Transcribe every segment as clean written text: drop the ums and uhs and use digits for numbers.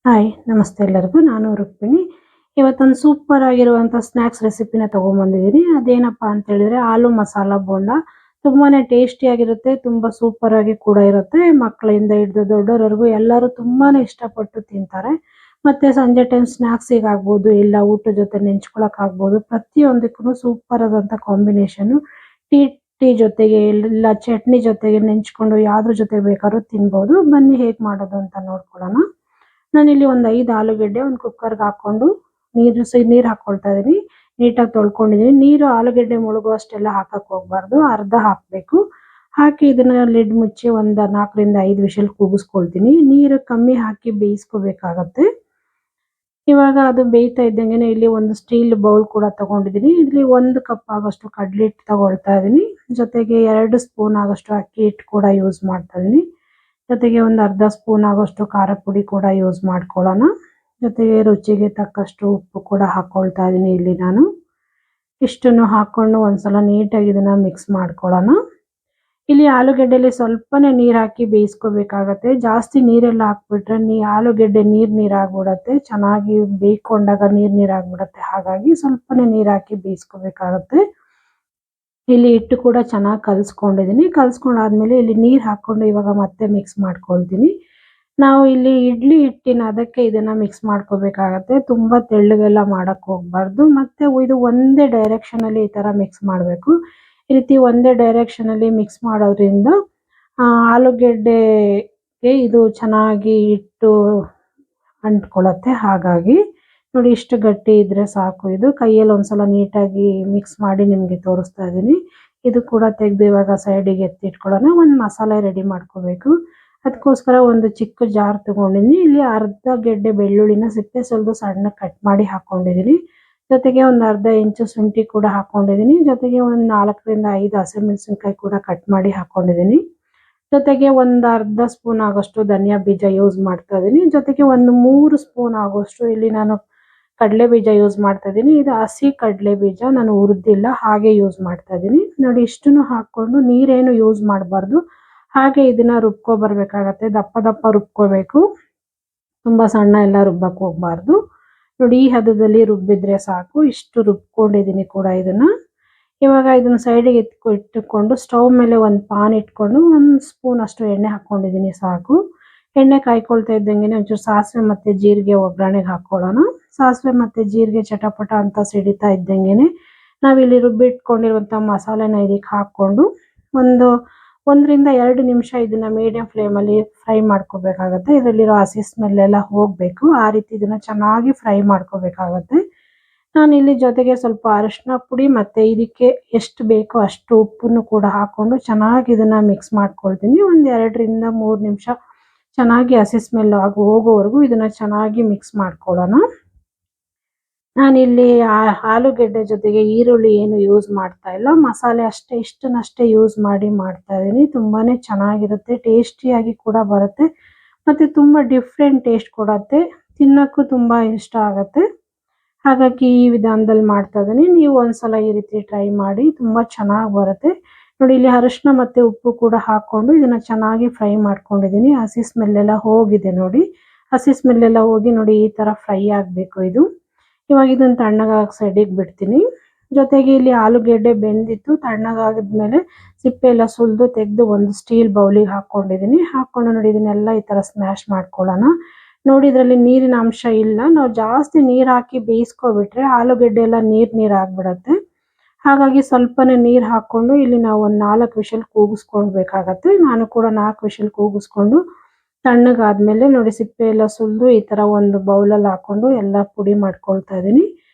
Hi ನಮಸ್ತೆ ಎಲ್ಲರಿಗೂ. ನಾನು ರುಕ್ಮಿಣಿ. ಇವತ್ತೊಂದು ಸೂಪರ್ ಆಗಿರುವಂಥ ಸ್ನ್ಯಾಕ್ಸ್ ರೆಸಿಪಿನ ತೊಗೊಂಬಂದಿದ್ದೀನಿ. ಅದೇನಪ್ಪ ಅಂತ ಹೇಳಿದ್ರೆ ಆಲೂ ಮಸಾಲ ಬೋಂಡ. ತುಂಬಾನೇ ಟೇಸ್ಟಿಯಾಗಿರುತ್ತೆ, ತುಂಬ ಸೂಪರ್ ಆಗಿ ಕೂಡ ಇರುತ್ತೆ. ಮಕ್ಕಳಿಂದ ಹಿಡಿದು ದೊಡ್ಡೋರವರೆಗೂ ಎಲ್ಲರೂ ತುಂಬಾನೇ ಇಷ್ಟಪಟ್ಟು ತಿಂತಾರೆ. ಮತ್ತೆ ಸಂಜೆ ಟೈಮ್ ಸ್ನ್ಯಾಕ್ಸಿಗೆ ಆಗ್ಬೋದು, ಇಲ್ಲ ಊಟದ ಜೊತೆ ನೆಂಚ್ಕೊಳಕ್ ಆಗ್ಬೋದು, ಪ್ರತಿಯೊಂದಕ್ಕೂ ಸೂಪರ್ ಆದಂಥ ಕಾಂಬಿನೇಷನ್. ಟೀ ಟೀ ಜೊತೆಗೆ ಇಲ್ಲ ಚಟ್ನಿ ಜೊತೆಗೆ ನೆಂಚ್ಕೊಂಡು ಯಾವ್ದ್ರ ಜೊತೆ ಬೇಕಾದ್ರೂ ತಿನ್ಬೋದು. ಬನ್ನಿ ಹೇಗೆ ಮಾಡೋದು ಅಂತ ನೋಡ್ಕೊಳ್ಳೋಣ. ನಾನಿಲ್ಲಿ ಒಂದು 5 ಆಲೂಗೆಡ್ಡೆ ಒಂದು ಕುಕ್ಕರ್‌ಗೆ ಹಾಕೊಂಡು ನೀರು ಹಾಕೊಳ್ತಾ ಇದೀನಿ. ನೀಟಾಗಿ ತೊಳ್ಕೊಂಡಿದೀನಿ. ನೀರು ಆಲೂಗೆಡ್ಡೆ ಮುಳುಗುವಷ್ಟೆಲ್ಲ ಹಾಕಕ್ ಹೋಗ್ಬಾರ್ದು. ಅರ್ಧ ಹಾಕ್ಬೇಕು. ಹಾಕಿ ಇದನ್ನ ಲಿಡ್ ಮುಚ್ಚಿ ಒಂದು 4 ರಿಂದ 5 ವಿಷಲ್ ಕೂಗಿಸ್ಕೊಳ್ತೀನಿ. ನೀರು ಕಮ್ಮಿ ಹಾಕಿ ಬೇಯಿಸ್ಕೋಬೇಕಾಗತ್ತೆ. ಇವಾಗ ಅದು ಬೇಯ್ತಾ ಇದ್ದಂಗೆನೆ ಇಲ್ಲಿ ಒಂದು ಸ್ಟೀಲ್ ಬೌಲ್ ಕೂಡ ತಗೊಂಡಿದ್ದೀನಿ. ಇಲ್ಲಿ 1 ಕಪ್ ಆಗೋಷ್ಟು ಕಡ್ಲೆ ಹಿಟ್ಟು ತಗೊಳ್ತಾ ಇದೀನಿ. ಜೊತೆಗೆ 2 ಸ್ಪೂನ್ ಆಗೋಷ್ಟು ಅಕ್ಕಿ ಹಿಟ್ಟು ಕೂಡ ಯೂಸ್ ಮಾಡ್ತಾ ಇದೀನಿ. ಜೊತೆಗೆ ಒಂದು ಅರ್ಧ ಸ್ಪೂನ್ ಆಗೋಷ್ಟು ಖಾರ ಪುಡಿ ಕೂಡ ಯೂಸ್ ಮಾಡ್ಕೊಳ್ಳೋಣ. ಜೊತೆಗೆ ರುಚಿಗೆ ತಕ್ಕಷ್ಟು ಉಪ್ಪು ಕೂಡ ಹಾಕೊಳ್ತಾ ಇದೀನಿ ಇಲ್ಲಿ ನಾನು. ಇಷ್ಟನ್ನು ಹಾಕೊಂಡು ಒಂದ್ಸಲ ನೀಟಾಗಿ ಇದನ್ನ ಮಿಕ್ಸ್ ಮಾಡ್ಕೊಳ್ಳೋಣ. ಇಲ್ಲಿ ಆಲೂಗೆಡ್ಡೆಲಿ ಸ್ವಲ್ಪನೇ ನೀರು ಹಾಕಿ ಬೇಯಿಸ್ಕೋಬೇಕಾಗತ್ತೆ. ಜಾಸ್ತಿ ನೀರೆಲ್ಲ ಹಾಕ್ಬಿಟ್ರೆ ಆಲೂಗೆಡ್ಡೆ ನೀರಾಗ್ಬಿಡತ್ತೆ. ಚೆನ್ನಾಗಿ ಬೇಯ್ಕೊಂಡಾಗ ನೀರಾಗ್ಬಿಡತ್ತೆ. ಹಾಗಾಗಿ ಸ್ವಲ್ಪನೇ ನೀರು ಹಾಕಿ ಬೇಯಿಸ್ಕೋಬೇಕಾಗತ್ತೆ. ಇಲ್ಲಿ ಹಿಟ್ಟು ಕೂಡ ಚೆನ್ನಾಗಿ ಕಲಿಸ್ಕೊಂಡಿದ್ದೀನಿ. ಕಲಿಸ್ಕೊಂಡಾದ್ಮೇಲೆ ಇಲ್ಲಿ ನೀರು ಹಾಕ್ಕೊಂಡು ಇವಾಗ ಮತ್ತೆ ಮಿಕ್ಸ್ ಮಾಡ್ಕೊಳ್ತೀನಿ. ನಾವು ಇಲ್ಲಿ ಇಡ್ಲಿ ಹಿಟ್ಟಿನ ಅದಕ್ಕೆ ಇದನ್ನ ಮಿಕ್ಸ್ ಮಾಡ್ಕೋಬೇಕಾಗತ್ತೆ. ತುಂಬಾ ತೆಳ್ಳಗೆಲ್ಲ ಮಾಡಕ್ ಹೋಗ್ಬಾರ್ದು. ಮತ್ತೆ ಇದು ಒಂದೇ ಡೈರೆಕ್ಷನಲ್ಲಿ ಈ ತರ ಮಿಕ್ಸ್ ಮಾಡಬೇಕು. ಈ ರೀತಿ ಒಂದೇ ಡೈರೆಕ್ಷನಲ್ಲಿ ಮಿಕ್ಸ್ ಮಾಡೋದ್ರಿಂದ ಆಲೂಗೆಡ್ಡೆಗೆ ಇದು ಚೆನ್ನಾಗಿ ಹಿಟ್ಟು ಅಂಟ್ಕೊಳ್ಳುತ್ತೆ. ಹಾಗಾಗಿ ನೋಡಿ ಇಷ್ಟು ಗಟ್ಟಿ ಇದ್ರೆ ಸಾಕು. ಇದು ಕೈಯಲ್ಲಿ ಒಂದ್ಸಲ ನೀಟಾಗಿ ಮಿಕ್ಸ್ ಮಾಡಿ ನಿಮಗೆ ತೋರಿಸ್ತಾ ಇದ್ದೀನಿ. ಇದು ಕೂಡ ತೆಗೆದು ಇವಾಗ ಸೈಡಿಗೆ ಎತ್ತಿಟ್ಕೊಳ್ಳೋಣ. ಒಂದು ಮಸಾಲೆ ರೆಡಿ ಮಾಡ್ಕೋಬೇಕು. ಅದಕ್ಕೋಸ್ಕರ ಒಂದು ಚಿಕ್ಕ ಜಾರ್ ತಗೊಂಡಿದ್ದೀನಿ. ಇಲ್ಲಿ ಅರ್ಧ ಗೆಡ್ಡೆ ಬೆಳ್ಳುಳ್ಳಿನ ಸಿಪ್ಪೆ ಸುಲಿದು ಸಣ್ಣಗೆ ಕಟ್ ಮಾಡಿ ಹಾಕೊಂಡಿದ್ದೀನಿ. ಜೊತೆಗೆ ಒಂದು ಅರ್ಧ ಇಂಚು ಶುಂಠಿ ಕೂಡ ಹಾಕೊಂಡಿದ್ದೀನಿ. ಜೊತೆಗೆ ಒಂದು 4 ರಿಂದ 5 ಹಸಿಮೆಣಸಿನಕಾಯಿ ಕೂಡ ಕಟ್ ಮಾಡಿ ಹಾಕೊಂಡಿದ್ದೀನಿ. ಜೊತೆಗೆ ಒಂದು ಅರ್ಧ ಸ್ಪೂನ್ ಆಗೋಷ್ಟು ಧನಿಯಾ ಬೀಜ ಯೂಸ್ ಮಾಡ್ತಾ ಇದ್ದೀನಿ. ಜೊತೆಗೆ ಒಂದು 3 ಸ್ಪೂನ್ ಆಗೋಷ್ಟು ಇಲ್ಲಿ ನಾನು ಕಡಲೆ ಬೀಜ ಯೂಸ್ ಮಾಡ್ತಾ ಇದ್ದೀನಿ. ಇದು ಹಸಿ ಕಡಲೆ ಬೀಜ, ನಾನು ಹುರಿದಿಲ್ಲ, ಹಾಗೆ ಯೂಸ್ ಮಾಡ್ತಾ ಇದ್ದೀನಿ. ನೋಡಿ ಇಷ್ಟನ್ನು ಹಾಕೊಂಡು ನೀರೇನು ಯೂಸ್ ಮಾಡಬಾರ್ದು. ಹಾಗೆ ಇದನ್ನ ರುಬ್ಕೊ ಬರ್ಬೇಕಾಗತ್ತೆ. ದಪ್ಪ ದಪ್ಪ ರುಬ್ಕೋಬೇಕು. ತುಂಬಾ ಸಣ್ಣ ಎಲ್ಲ ರುಬ್ಬಕ್ ಹೋಗ್ಬಾರ್ದು. ನೋಡಿ ಈ ಹದದಲ್ಲಿ ರುಬ್ಬಿದ್ರೆ ಸಾಕು. ಇಷ್ಟು ರುಬ್ಕೊಂಡಿದ್ದೀನಿ ಕೂಡ ಇದನ್ನ. ಇವಾಗ ಇದನ್ನ ಸೈಡಿಗೆ ಇಟ್ಟುಕೊಂಡು ಸ್ಟವ್ ಮೇಲೆ ಒಂದು ಪಾನ್ ಇಟ್ಕೊಂಡು 1 ಸ್ಪೂನ್ ಅಷ್ಟು ಎಣ್ಣೆ ಹಾಕೊಂಡಿದ್ದೀನಿ ಸಾಕು. ಎಣ್ಣೆ ಕಾಯ್ಕೊಳ್ತಾ ಇದ್ದಂಗೆನೆ ಒಂಚೂರು ಸಾಸಿವೆ ಮತ್ತೆ ಜೀರಿಗೆ ಒಗ್ಗರಣೆಗೆ ಹಾಕೊಳ್ಳೋಣ. ಸಾಸಿವೆ ಮತ್ತೆ ಜೀರಿಗೆ ಚಟಪಟ ಅಂತ ಸಿಡಿತಾ ಇದ್ದಂಗೆನೆ ನಾವಿಲ್ಲಿ ರುಬ್ಬಿಟ್ಕೊಂಡಿರುವಂಥ ಮಸಾಲೆನ ಇದಕ್ಕೆ ಹಾಕ್ಕೊಂಡು ಒಂದು 1 ರಿಂದ 2 ನಿಮಿಷ ಇದನ್ನ ಮೀಡಿಯಂ ಫ್ಲೇಮಲ್ಲಿ ಫ್ರೈ ಮಾಡ್ಕೋಬೇಕಾಗತ್ತೆ. ಇದರಲ್ಲಿರೋ ಹಸಿ ಸ್ಮೆಲ್ ಎಲ್ಲ ಹೋಗಬೇಕು. ಆ ರೀತಿ ಇದನ್ನ ಚೆನ್ನಾಗಿ ಫ್ರೈ ಮಾಡ್ಕೋಬೇಕಾಗತ್ತೆ. ನಾನಿಲ್ಲಿ ಜೊತೆಗೆ ಸ್ವಲ್ಪ ಅರಿಶಿನ ಪುಡಿ ಮತ್ತೆ ಇದಕ್ಕೆ ಎಷ್ಟು ಬೇಕೋ ಅಷ್ಟು ಉಪ್ಪನ್ನು ಕೂಡ ಹಾಕೊಂಡು ಚೆನ್ನಾಗಿ ಇದನ್ನ ಮಿಕ್ಸ್ ಮಾಡ್ಕೊಳ್ತೀನಿ. ಒಂದು 2 ರಿಂದ 3 ನಿಮಿಷ ಚೆನ್ನಾಗಿ ಹಸಿ ಸ್ಮೆಲ್ ಹೋಗೋವರೆಗೂ ಇದನ್ನ ಚೆನ್ನಾಗಿ ಮಿಕ್ಸ್ ಮಾಡ್ಕೊಳ್ಳೋಣ. ನಾನಿಲ್ಲಿ ಆಲೂಗೆಡ್ಡೆ ಜೊತೆಗೆ ಈರುಳ್ಳಿ ಏನು ಯೂಸ್ ಮಾಡ್ತಾ ಇಲ್ಲ. ಮಸಾಲೆ ಅಷ್ಟೇ ಇಷ್ಟನ್ನಷ್ಟೇ ಯೂಸ್ ಮಾಡಿ ಮಾಡ್ತಾ ಇದ್ದೀನಿ. ತುಂಬಾನೇ ಚೆನ್ನಾಗಿರುತ್ತೆ, ಟೇಸ್ಟಿಯಾಗಿ ಕೂಡ ಬರುತ್ತೆ. ಮತ್ತೆ ತುಂಬಾ ಡಿಫ್ರೆಂಟ್ ಟೇಸ್ಟ್ ಕೊಡುತ್ತೆ. ತಿನ್ನಕ್ಕೂ ತುಂಬಾ ಇಷ್ಟ ಆಗುತ್ತೆ. ಹಾಗಾಗಿ ಈ ವಿಧಾನದಲ್ಲಿ ಮಾಡ್ತಾ ಇದ್ದೀನಿ. ನೀವು ಒಂದ್ಸಲ ಈ ರೀತಿ ಟ್ರೈ ಮಾಡಿ, ತುಂಬಾ ಚೆನ್ನಾಗಿ ಬರುತ್ತೆ. ನೋಡಿ ಇಲ್ಲಿ ಅರಿಶಿನ ಮತ್ತೆ ಉಪ್ಪು ಕೂಡ ಹಾಕೊಂಡು ಇದನ್ನ ಚೆನ್ನಾಗಿ ಫ್ರೈ ಮಾಡ್ಕೊಂಡಿದ್ದೀನಿ. ಹಸಿ ಸ್ಮೆಲ್ ಎಲ್ಲ ಹೋಗಿದೆ ನೋಡಿ. ಹಸಿ ಸ್ಮೆಲ್ ಎಲ್ಲ ಹೋಗಿ ನೋಡಿ ಈ ತರ ಫ್ರೈ ಆಗಬೇಕು ಇದು. ಇವಾಗ ಇದನ್ನ ತಣ್ಣಗಾಗಕ್ಕೆ ಸೈಡಿಗೆ ಬಿಡ್ತೀನಿ. ಜೊತೆಗೆ ಇಲ್ಲಿ ಆಲೂಗೆಡ್ಡೆ ಬೆಂದಿತ್ತು. ತಣ್ಣಗಾಗಿದ್ಮೇಲೆ ಸಿಪ್ಪೆ ಎಲ್ಲ ಸುಲಿದು ತೆಗೆದು ಒಂದು ಸ್ಟೀಲ್ ಬೌಲಿಗೆ ಹಾಕೊಂಡಿದ್ದೀನಿ. ಹಾಕೊಂಡು ನೋಡಿ ಇದನ್ನೆಲ್ಲ ಈ ತರ ಸ್ಮ್ಯಾಶ್ ಮಾಡ್ಕೊಳ್ಳೋಣ. ನೋಡಿ ಇದರಲ್ಲಿ ನೀರಿನ ಅಂಶ ಇಲ್ಲ. ನಾವು ಜಾಸ್ತಿ ನೀರು ಹಾಕಿ ಬೇಯಿಸ್ಕೊಬಿಟ್ರೆ ಆಲೂಗೆಡ್ಡೆ ಎಲ್ಲ ನೀರು ಆಗ್ಬಿಡತ್ತೆ. ಹಾಗಾಗಿ ಸ್ವಲ್ಪನೇ ನೀರು ಹಾಕೊಂಡು ಇಲ್ಲಿ ನಾವು ಒಂದು 4 ವಿಷಲ್ ಕೂಗಿಸ್ಕೊಳ್ಬೇಕಾಗತ್ತೆ. ನಾನು ಕೂಡ 4 ವಿಷಲ್ ಕೂಗಿಸ್ಕೊಂಡು ತಣ್ಣಗಾದ್ಮೇಲೆ ನೋಡಿ ಸಿಪ್ಪೆ ಎಲ್ಲ ಸುಲಿದು ಈ ತರ ಒಂದು ಬೌಲಲ್ಲಿ ಹಾಕೊಂಡು ಎಲ್ಲ ಪುಡಿ ಮಾಡ್ಕೊಳ್ತಾ ಇದ್ದೀನಿ.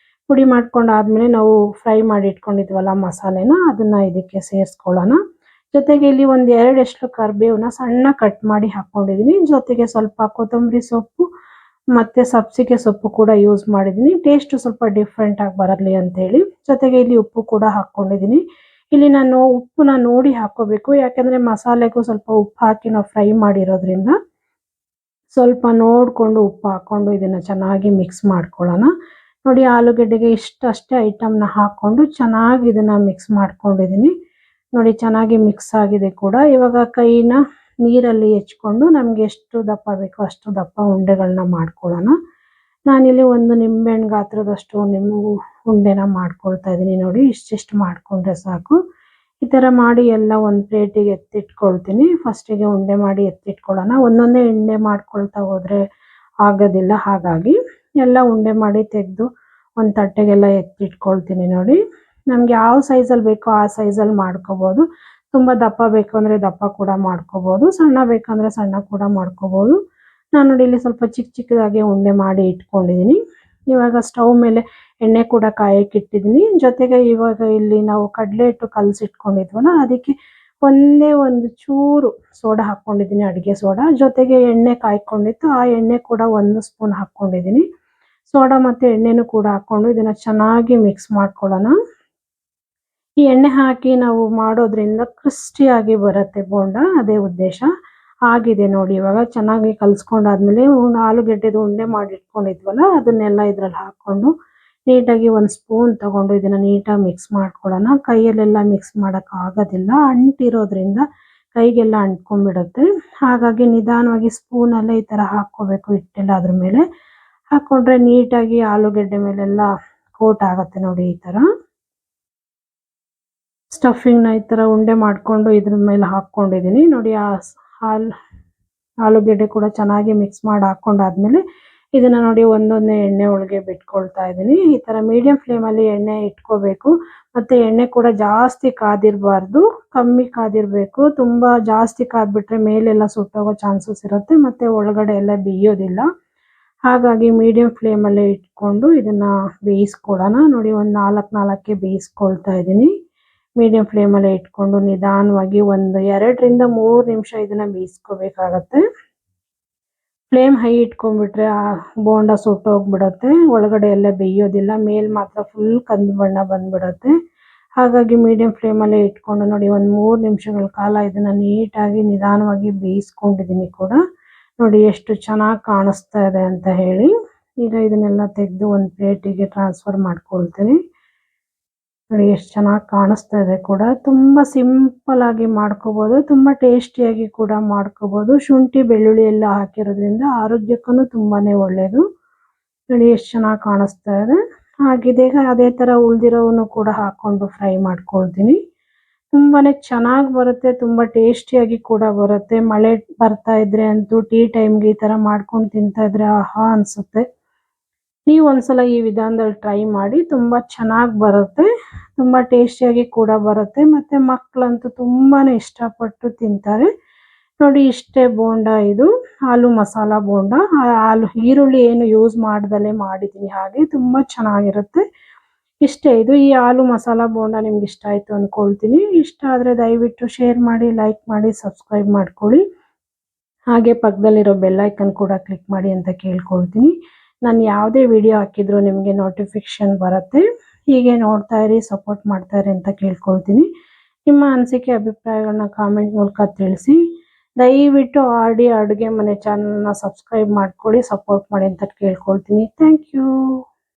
ಪುಡಿ ಮಾಡ್ಕೊಂಡಾದ್ಮೇಲೆ ನಾವು ಫ್ರೈ ಮಾಡಿ ಇಟ್ಕೊಂಡಿದ್ವಲ್ಲ ಮಸಾಲೆನ, ಅದನ್ನ ಇದಕ್ಕೆ ಸೇರಿಸ್ಕೊಳ್ಳೋಣ. ಜೊತೆಗೆ ಇಲ್ಲಿ ಒಂದು 2 ಎಸಳು ಕರಿಬೇವನ್ನ ಸಣ್ಣ ಕಟ್ ಮಾಡಿ ಹಾಕೊಂಡಿದ್ದೀನಿ. ಜೊತೆಗೆ ಸ್ವಲ್ಪ ಕೊತ್ತಂಬರಿ ಸೊಪ್ಪು ಮತ್ತೆ ಸಬ್ಸಿಗೆ ಸೊಪ್ಪು ಕೂಡ ಯೂಸ್ ಮಾಡಿದ್ದೀನಿ. ಟೇಸ್ಟ್ ಸ್ವಲ್ಪ ಡಿಫ್ರೆಂಟ್ ಆಗಿ ಬರಲಿ ಅಂತ ಹೇಳಿ. ಜೊತೆಗೆ ಇಲ್ಲಿ ಉಪ್ಪು ಕೂಡ ಹಾಕೊಂಡಿದ್ದೀನಿ. ಇಲ್ಲಿ ನಾನು ಉಪ್ಪನ್ನ ನೋಡಿ ಹಾಕೋಬೇಕು. ಯಾಕಂದ್ರೆ ಮಸಾಲೆಗೂ ಸ್ವಲ್ಪ ಉಪ್ಪು ಹಾಕಿ ನಾವು ಫ್ರೈ ಮಾಡಿರೋದ್ರಿಂದ ಸ್ವಲ್ಪ ನೋಡ್ಕೊಂಡು ಉಪ್ಪು ಹಾಕೊಂಡು ಇದನ್ನ ಚೆನ್ನಾಗಿ ಮಿಕ್ಸ್ ಮಾಡ್ಕೊಳ್ಳೋಣ. ನೋಡಿ ಆಲೂಗೆಡ್ಡೆಗೆ ಇಷ್ಟಷ್ಟೇ ಐಟಮ್ನ ಹಾಕೊಂಡು ಚೆನ್ನಾಗಿ ಇದನ್ನ ಮಿಕ್ಸ್ ಮಾಡ್ಕೊಂಡಿದ್ದೀನಿ. ನೋಡಿ ಚೆನ್ನಾಗಿ ಮಿಕ್ಸ್ ಆಗಿದೆ ಕೂಡ. ಇವಾಗ ಕೈನ ನೀರಲ್ಲಿ ಹೆಚ್ಕೊಂಡು ನಮ್ಗೆ ಎಷ್ಟು ದಪ್ಪ ಬೇಕೋ ಅಷ್ಟು ದಪ್ಪ ಉಂಡೆಗಳನ್ನ ಮಾಡ್ಕೊಳ್ಳೋಣ. ನಾನಿಲ್ಲಿ ಒಂದು ನಿಂಬೆಹಣ್ಣು ಗಾತ್ರದಷ್ಟು ಉಂಡೆನ ಮಾಡ್ಕೊಳ್ತಾ ಇದ್ದೀನಿ. ನೋಡಿ ಇಷ್ಟಿಷ್ಟು ಮಾಡ್ಕೊಂಡ್ರೆ ಸಾಕು. ಈ ಥರ ಮಾಡಿ ಎಲ್ಲ ಒಂದು ಪ್ಲೇಟಿಗೆ ಎತ್ತಿಟ್ಕೊಳ್ತೀನಿ. ಫಸ್ಟಿಗೆ ಉಂಡೆ ಮಾಡಿ ಎತ್ತಿಟ್ಕೊಳ್ಳೋಣ. ಒಂದೊಂದೇ ಉಂಡೆ ಮಾಡ್ಕೊಳ್ತಾ ಹೋದರೆ ಆಗೋದಿಲ್ಲ. ಹಾಗಾಗಿ ಎಲ್ಲ ಉಂಡೆ ಮಾಡಿ ತೆಗೆದು ಒಂದು ತಟ್ಟೆಗೆಲ್ಲ ಎತ್ತಿಟ್ಕೊಳ್ತೀನಿ. ನೋಡಿ ನಮ್ಗೆ ಯಾವ ಸೈಜಲ್ಲಿ ಬೇಕೋ ಆ ಸೈಜಲ್ಲಿ ಮಾಡ್ಕೋಬೋದು. ತುಂಬ ದಪ್ಪ ಬೇಕು ಅಂದರೆ ದಪ್ಪ ಕೂಡ ಮಾಡ್ಕೋಬೋದು, ಸಣ್ಣ ಬೇಕಂದರೆ ಸಣ್ಣ ಕೂಡ ಮಾಡ್ಕೋಬೋದು. ನಾನು ನೋಡಿ ಇಲ್ಲಿ ಸ್ವಲ್ಪ ಚಿಕ್ಕ ಚಿಕ್ಕದಾಗಿ ಉಂಡೆ ಮಾಡಿ ಇಟ್ಕೊಂಡಿದ್ದೀನಿ. ಇವಾಗ ಸ್ಟವ್ ಮೇಲೆ ಎಣ್ಣೆ ಕೂಡ ಕಾಯಕ್ಕೆ ಇಟ್ಟಿದ್ದೀನಿ. ಜೊತೆಗೆ ಇವಾಗ ಇಲ್ಲಿ ನಾವು ಕಡಲೆ ಹಿಟ್ಟು ಕಲಸಿಟ್ಕೊಂಡಿದ್ವಲ್ಲ, ಅದಕ್ಕೆ ಒಂದೇ ಒಂದು ಚೂರು ಸೋಡಾ ಹಾಕ್ಕೊಂಡಿದ್ದೀನಿ, ಅಡುಗೆ ಸೋಡಾ. ಜೊತೆಗೆ ಎಣ್ಣೆ ಕಾಯ್ಕೊಂಡಿತ್ತು, ಆ ಎಣ್ಣೆ ಕೂಡ 1 ಸ್ಪೂನ್ ಹಾಕ್ಕೊಂಡಿದ್ದೀನಿ. ಸೋಡಾ ಮತ್ತು ಎಣ್ಣೆನೂ ಕೂಡ ಹಾಕ್ಕೊಂಡು ಇದನ್ನು ಚೆನ್ನಾಗಿ ಮಿಕ್ಸ್ ಮಾಡ್ಕೊಳ್ಳೋಣ. ಈ ಎಣ್ಣೆ ಹಾಕಿ ನಾವು ಮಾಡೋದ್ರಿಂದ ಕ್ರಿಸ್ಪಿಯಾಗಿ ಬರುತ್ತೆ ಬೋಂಡ, ಅದೇ ಉದ್ದೇಶ. ಆಗಿದೆ ನೋಡಿ. ಇವಾಗ ಚೆನ್ನಾಗಿ ಕಲಿಸ್ಕೊಂಡಾದ್ಮೇಲೆ ಆಲೂಗೆಡ್ಡೆದು ಉಂಡೆ ಮಾಡಿ ಇಟ್ಕೊಂಡಿದ್ವಲ್ಲ, ಅದನ್ನೆಲ್ಲ ಇದರಲ್ಲಿ ಹಾಕ್ಕೊಂಡು ನೀಟಾಗಿ 1 ಸ್ಪೂನ್ ತಗೊಂಡು ಇದನ್ನು ನೀಟಾಗಿ ಮಿಕ್ಸ್ ಮಾಡ್ಕೊಳ್ಳೋಣ. ಕೈಯಲ್ಲೆಲ್ಲ ಮಿಕ್ಸ್ ಮಾಡೋಕ್ಕಾಗೋದಿಲ್ಲ, ಅಂಟಿರೋದ್ರಿಂದ ಕೈಗೆಲ್ಲ ಅಂಟ್ಕೊಂಡ್ಬಿಡುತ್ತೆ. ಹಾಗಾಗಿ ನಿಧಾನವಾಗಿ ಸ್ಪೂನಲ್ಲೇ ಈ ಥರ ಹಾಕ್ಕೋಬೇಕು. ಹಿಟ್ಟೆಲ್ಲ ಅದ್ರ ಮೇಲೆ ಹಾಕ್ಕೊಂಡ್ರೆ ನೀಟಾಗಿ ಆಲೂಗೆಡ್ಡೆ ಮೇಲೆಲ್ಲ ಕೋಟ್ ಆಗುತ್ತೆ ನೋಡಿ. ಈ ಥರ ಸ್ಟಫಿಂಗ್ನ ಈ ಥರ ಉಂಡೆ ಮಾಡಿಕೊಂಡು ಇದ್ರ ಮೇಲೆ ಹಾಕ್ಕೊಂಡಿದ್ದೀನಿ ನೋಡಿ. ಆಲೂಗೆಡ್ಡೆ ಕೂಡ ಚೆನ್ನಾಗಿ ಮಿಕ್ಸ್ ಮಾಡಿ ಹಾಕ್ಕೊಂಡಾದ್ಮೇಲೆ ಇದನ್ನು ನೋಡಿ ಒಂದೊಂದೇ ಎಣ್ಣೆ ಒಳಗೆ ಬಿಟ್ಕೊಳ್ತಾ ಇದ್ದೀನಿ. ಈ ಥರ ಮೀಡಿಯಂ ಫ್ಲೇಮಲ್ಲಿ ಎಣ್ಣೆ ಇಟ್ಕೋಬೇಕು. ಮತ್ತು ಎಣ್ಣೆ ಕೂಡ ಜಾಸ್ತಿ ಕಾದಿರಬಾರ್ದು, ಕಮ್ಮಿ ಕಾದಿರಬೇಕು. ತುಂಬ ಜಾಸ್ತಿ ಕಾದ್ಬಿಟ್ರೆ ಮೇಲೆಲ್ಲ ಸುಟ್ಟೋಗೋ ಚಾನ್ಸಸ್ ಇರುತ್ತೆ, ಮತ್ತು ಒಳಗಡೆ ಎಲ್ಲ ಬೇಯೋದಿಲ್ಲ. ಹಾಗಾಗಿ ಮೀಡಿಯಂ ಫ್ಲೇಮಲ್ಲೇ ಇಟ್ಕೊಂಡು ಇದನ್ನು ಬೇಯಿಸ್ಕೊಳ್ಳೋಣ. ನೋಡಿ ಒಂದು 4 ಬೇಯಿಸ್ಕೊಳ್ತಾ ಇದ್ದೀನಿ. ಮೀಡಿಯಂ ಫ್ಲೇಮಲ್ಲೇ ಇಟ್ಕೊಂಡು ನಿಧಾನವಾಗಿ ಒಂದು 2ರಿಂದ 3 ನಿಮಿಷ ಇದನ್ನು ಬೇಯಿಸ್ಕೋಬೇಕಾಗತ್ತೆ. ಫ್ಲೇಮ್ ಹೈ ಇಟ್ಕೊಂಡ್ಬಿಟ್ರೆ ಆ ಬೋಂಡ ಸುಟ್ಟೋಗ್ಬಿಡುತ್ತೆ, ಒಳಗಡೆ ಎಲ್ಲ ಬೇಯೋದಿಲ್ಲ, ಮೇಲೆ ಮಾತ್ರ ಫುಲ್ ಕಂದು ಬಣ್ಣ ಬಂದ್ಬಿಡುತ್ತೆ. ಹಾಗಾಗಿ ಮೀಡಿಯಂ ಫ್ಲೇಮಲ್ಲೇ ಇಟ್ಕೊಂಡು ನೋಡಿ ಒಂದು 3 ನಿಮಿಷಗಳ ಕಾಲ ಇದನ್ನು ನೀಟಾಗಿ ನಿಧಾನವಾಗಿ ಬೇಯಿಸ್ಕೊಂಡಿದ್ದೀನಿ ಕೂಡ. ನೋಡಿ ಎಷ್ಟು ಚೆನ್ನಾಗಿ ಕಾಣಿಸ್ತಾ ಇದೆ ಅಂತ ಹೇಳಿ. ಈಗ ಇದನ್ನೆಲ್ಲ ತೆಗೆದು ಒಂದು ಪ್ಲೇಟಿಗೆ ಟ್ರಾನ್ಸ್ಫರ್ ಮಾಡ್ಕೊಳ್ತೀನಿ. ನೋಡಿ ಎಷ್ಟು ಚೆನ್ನಾಗಿ ಕಾಣಿಸ್ತಾ ಇದೆ ಕೂಡ. ತುಂಬ ಸಿಂಪಲ್ ಆಗಿ ಮಾಡ್ಕೋಬೋದು, ತುಂಬ ಟೇಸ್ಟಿಯಾಗಿ ಕೂಡ ಮಾಡ್ಕೋಬೋದು. ಶುಂಠಿ ಬೆಳ್ಳುಳ್ಳಿ ಎಲ್ಲ ಹಾಕಿರೋದ್ರಿಂದ ಆರೋಗ್ಯಕ್ಕೂ ತುಂಬಾ ಒಳ್ಳೆಯದು. ನೋಡಿ ಎಷ್ಟು ಚೆನ್ನಾಗಿ ಕಾಣಿಸ್ತಾ ಇದೆ. ಆಗಿದೆ. ಅದೇ ಥರ ಉಳಿದಿರೋವನ್ನು ಕೂಡ ಹಾಕ್ಕೊಂಡು ಫ್ರೈ ಮಾಡ್ಕೊಳ್ತೀನಿ. ತುಂಬಾ ಚೆನ್ನಾಗಿ ಬರುತ್ತೆ, ತುಂಬ ಟೇಸ್ಟಿಯಾಗಿ ಕೂಡ ಬರುತ್ತೆ. ಮಳೆ ಬರ್ತಾ ಇದ್ರೆ ಅಂತೂ ಟೀ ಟೈಮ್ಗೆ ಈ ಥರ ಮಾಡ್ಕೊಂಡು ತಿಂತಾ ಇದ್ರೆ ಆಹಾ ಅನಿಸುತ್ತೆ. ನೀವು ಒಂದ್ಸಲ ಈ ವಿಧಾನದಲ್ಲಿ ಟ್ರೈ ಮಾಡಿ, ತುಂಬ ಚೆನ್ನಾಗಿ ಬರುತ್ತೆ, ತುಂಬ ಟೇಸ್ಟಿಯಾಗಿ ಕೂಡ ಬರುತ್ತೆ. ಮತ್ತು ಮಕ್ಕಳಂತೂ ತುಂಬಾ ಇಷ್ಟಪಟ್ಟು ತಿಂತಾರೆ. ನೋಡಿ ಇಷ್ಟೇ ಬೋಂಡ, ಇದು ಆಲೂ ಮಸಾಲ ಬೋಂಡ. ಈರುಳ್ಳಿ ಏನು ಯೂಸ್ ಮಾಡ್ದಲೇ ಮಾಡಿದ್ದೀನಿ, ಹಾಗೆ ತುಂಬ ಚೆನ್ನಾಗಿರುತ್ತೆ. ಇಷ್ಟೇ ಇದು. ಈ ಆಲೂ ಮಸಾಲ ಬೋಂಡ ನಿಮ್ಗೆ ಇಷ್ಟ ಆಯಿತು ಅಂದ್ಕೊಳ್ತೀನಿ. ಇಷ್ಟ ಆದರೆ ದಯವಿಟ್ಟು ಶೇರ್ ಮಾಡಿ, ಲೈಕ್ ಮಾಡಿ, ಸಬ್ಸ್ಕ್ರೈಬ್ ಮಾಡ್ಕೊಳ್ಳಿ. ಹಾಗೆ ಪಕ್ಕದಲ್ಲಿರೋ ಬೆಲ್ ಐಕನ್ ಕೂಡ ಕ್ಲಿಕ್ ಮಾಡಿ ಅಂತ ಕೇಳ್ಕೊಳ್ತೀನಿ. ನಾನು ಯಾವುದೇ ವಿಡಿಯೋ ಹಾಕಿದ್ರು ನಿಮಗೆ ನೋಟಿಫಿಕೇಷನ್ ಬರುತ್ತೆ. ಹೀಗೆ ನೋಡ್ತಾ ಇರಿ, ಸಪೋರ್ಟ್ ಮಾಡ್ತಾ ಇರಿ ಅಂತ ಕೇಳ್ಕೊಳ್ತೀನಿ. ನಿಮ್ಮ ಅನಿಸಿಕೆ ಅಭಿಪ್ರಾಯಗಳನ್ನ ಕಾಮೆಂಟ್ ಮೂಲಕ ತಿಳಿಸಿ. ದಯವಿಟ್ಟು ಅಡುಗೆ ಮನೆ ಚಾನಲ್ನ ಸಬ್ಸ್ಕ್ರೈಬ್ ಮಾಡ್ಕೊಳ್ಳಿ, ಸಪೋರ್ಟ್ ಮಾಡಿ ಅಂತ ಕೇಳ್ಕೊಳ್ತೀನಿ. Thank you.